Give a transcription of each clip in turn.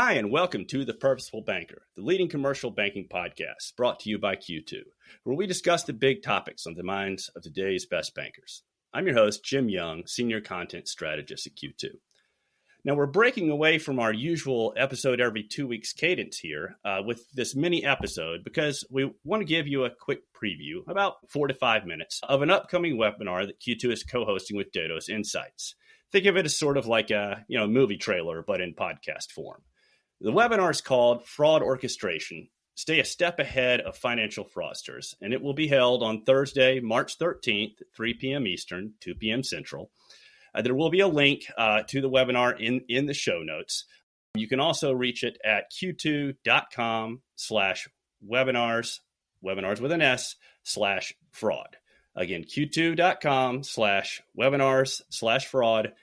Hi, and welcome to The Purposeful Banker, the leading commercial banking podcast brought to you by Q2, where we discuss the big topics on the minds of today's best bankers. I'm your host, Jim Young, Senior Content Strategist at Q2. Now, we're breaking away from our usual episode every 2 weeks cadence here with this mini episode because we want to give you a quick preview, about 4 to 5 minutes, of an upcoming webinar that Q2 is co-hosting with Datos Insights. Think of it as sort of like a movie trailer, but in podcast form. The webinar is called Fraud Orchestration, Stay a Step Ahead of Financial Fraudsters, and it will be held on Thursday, March 13th, at 3 p.m. Eastern, 2 p.m. Central. There will be a link to the webinar in the show notes. You can also reach it at q2.com/webinars, webinars with an S, /fraud. Again, q2.com/webinars/fraud.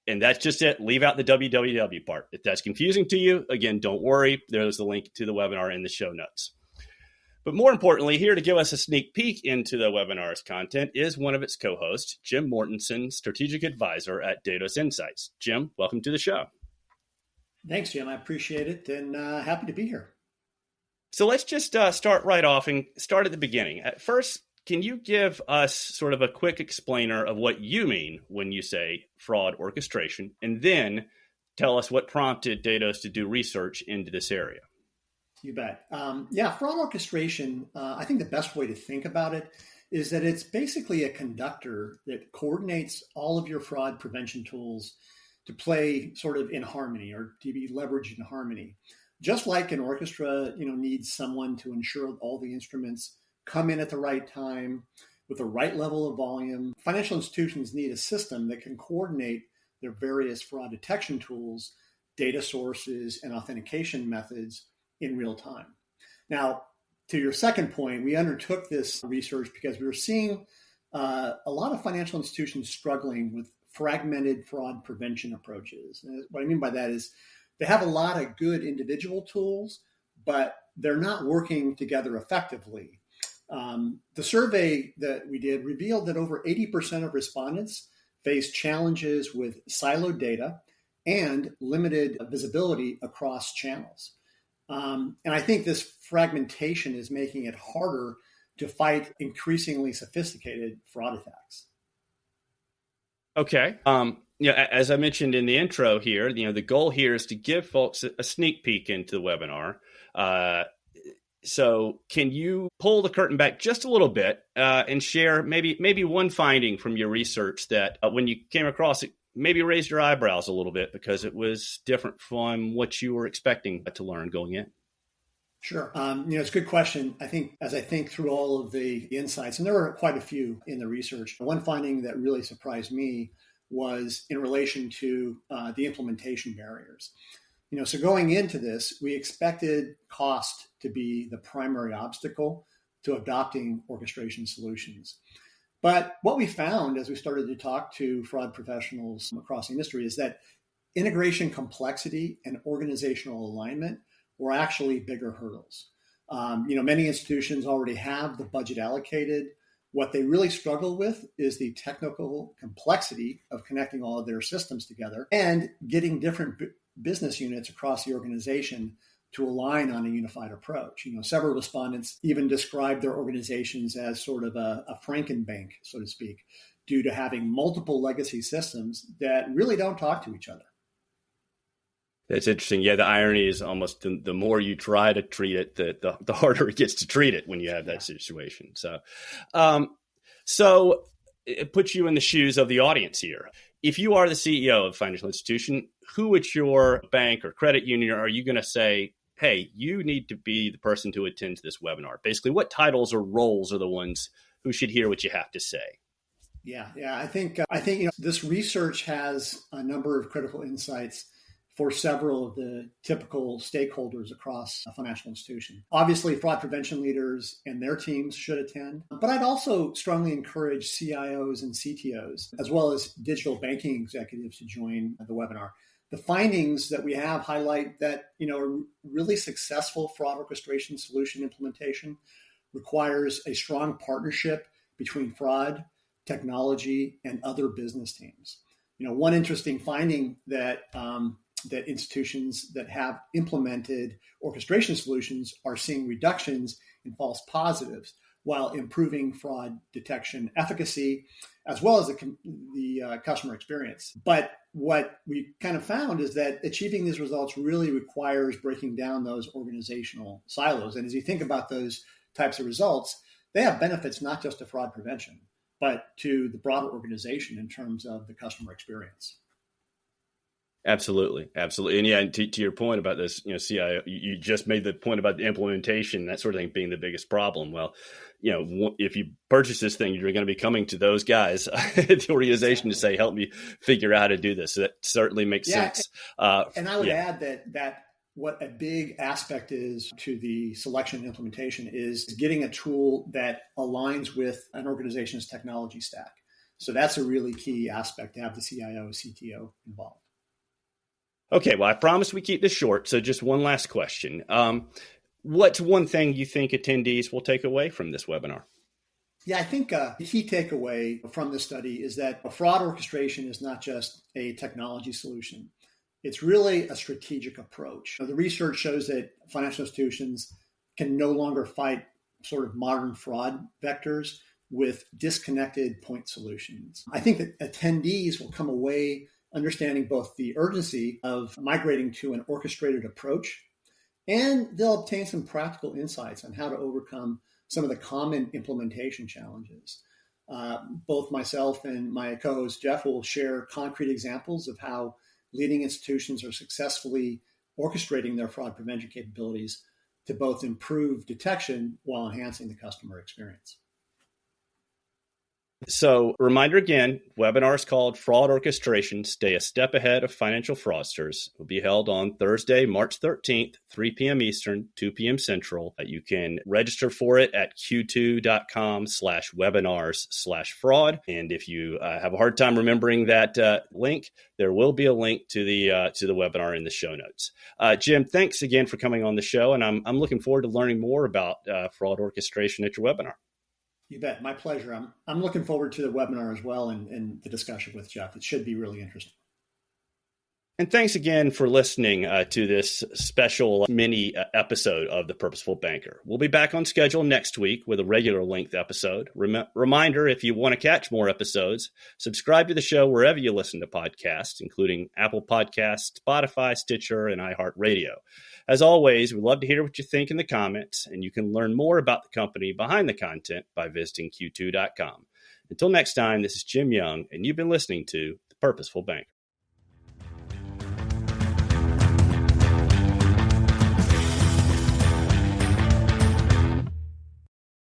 And that's just it. Leave out the www part. If that's confusing to you, again, don't worry. There's the link to the webinar in the show notes. But more importantly, here to give us a sneak peek into the webinar's content is one of its co-hosts, Jim Mortensen, Strategic Advisor at Datos Insights. Jim, welcome to the show. Thanks, Jim. I appreciate it and happy to be here. So let's just start right off and start at the beginning. At first, can you give us sort of a quick explainer of what you mean when you say fraud orchestration, and then tell us what prompted Datos to do research into this area? You bet. Fraud orchestration, I think the best way to think about it is that it's basically a conductor that coordinates all of your fraud prevention tools to play sort of in harmony or to be leveraged in harmony. Just like an orchestra, needs someone to ensure all the instruments come in at the right time with the right level of volume, financial institutions need a system that can coordinate their various fraud detection tools, data sources, and authentication methods in real time. Now, to your second point, we undertook this research because we were seeing a lot of financial institutions struggling with fragmented fraud prevention approaches. And what I mean by that is they have a lot of good individual tools, but they're not working together effectively. The survey that we did revealed that over 80% of respondents face challenges with siloed data and limited visibility across channels. And I think this fragmentation is making it harder to fight increasingly sophisticated fraud attacks. Okay. As I mentioned in the intro here, the goal here is to give folks a sneak peek into the webinar. So can you pull the curtain back just a little bit and share maybe one finding from your research that when you came across it, maybe raised your eyebrows a little bit because it was different from what you were expecting to learn going in? Sure. It's a good question. I think as I think through all of the insights, and there were quite a few in the research, one finding that really surprised me was in relation to the implementation barriers. So going into this, we expected cost to be the primary obstacle to adopting orchestration solutions. But what we found as we started to talk to fraud professionals across the industry is that integration complexity and organizational alignment were actually bigger hurdles. Many institutions already have the budget allocated. What they really struggle with is the technical complexity of connecting all of their systems together and getting different business units across the organization to align on a unified approach. Several respondents even described their organizations as sort of a Frankenbank, so to speak, due to having multiple legacy systems that really don't talk to each other. That's interesting. Yeah, the irony is almost the more you try to treat it, the harder it gets to treat it when you have that situation. So it puts you in the shoes of the audience here. If you are the CEO of a financial institution, who at your bank or credit union are you going to say, hey, you need to be the person to attend to this webinar? Basically, what titles or roles are the ones who should hear what you have to say? Yeah. I think this research has a number of critical insights for several of the typical stakeholders across a financial institution. Obviously, fraud prevention leaders and their teams should attend, but I'd also strongly encourage CIOs and CTOs, as well as digital banking executives to join the webinar. The findings that we have highlight that, a really successful fraud orchestration solution implementation requires a strong partnership between fraud, technology, and other business teams. One interesting finding that that institutions that have implemented orchestration solutions are seeing reductions in false positives while improving fraud detection efficacy, as well as the customer experience. But what we kind of found is that achieving these results really requires breaking down those organizational silos. And as you think about those types of results, they have benefits not just to fraud prevention, but to the broader organization in terms of the customer experience. Absolutely. And yeah, to your point about this, CIO, you just made the point about the implementation, that sort of thing being the biggest problem. Well, if you purchase this thing, you're going to be coming to those guys at the organization to say, help me figure out how to do this. So that certainly makes sense. And I would add that what a big aspect is to the selection and implementation is getting a tool that aligns with an organization's technology stack. So that's a really key aspect to have the CIO, CTO involved. Okay, well, I promise we keep this short. So just one last question. What's one thing you think attendees will take away from this webinar? Yeah, I think the key takeaway from this study is that a fraud orchestration is not just a technology solution. It's really a strategic approach. The research shows that financial institutions can no longer fight sort of modern fraud vectors with disconnected point solutions. I think that attendees will come away understanding both the urgency of migrating to an orchestrated approach, and they'll obtain some practical insights on how to overcome some of the common implementation challenges. Both myself and my co-host Jeff will share concrete examples of how leading institutions are successfully orchestrating their fraud prevention capabilities to both improve detection while enhancing the customer experience. So, reminder again, webinar is called Fraud Orchestration, Stay a Step Ahead of Financial Fraudsters. It will be held on Thursday, March 13th, 3 p.m. Eastern, 2 p.m. Central. You can register for it at q2.com/webinars/fraud. And if you have a hard time remembering that link, there will be a link to the webinar in the show notes. Jim, thanks again for coming on the show, and I'm looking forward to learning more about fraud orchestration at your webinar. You bet. My pleasure. I'm looking forward to the webinar as well and the discussion with Jeff. It should be really interesting. And thanks again for listening to this special mini episode of The Purposeful Banker. We'll be back on schedule next week with a regular length episode. Reminder, if you want to catch more episodes, subscribe to the show wherever you listen to podcasts, including Apple Podcasts, Spotify, Stitcher, and iHeartRadio. As always, we'd love to hear what you think in the comments, and you can learn more about the company behind the content by visiting q2.com. Until next time, this is Jim Young, and you've been listening to The Purposeful Banker.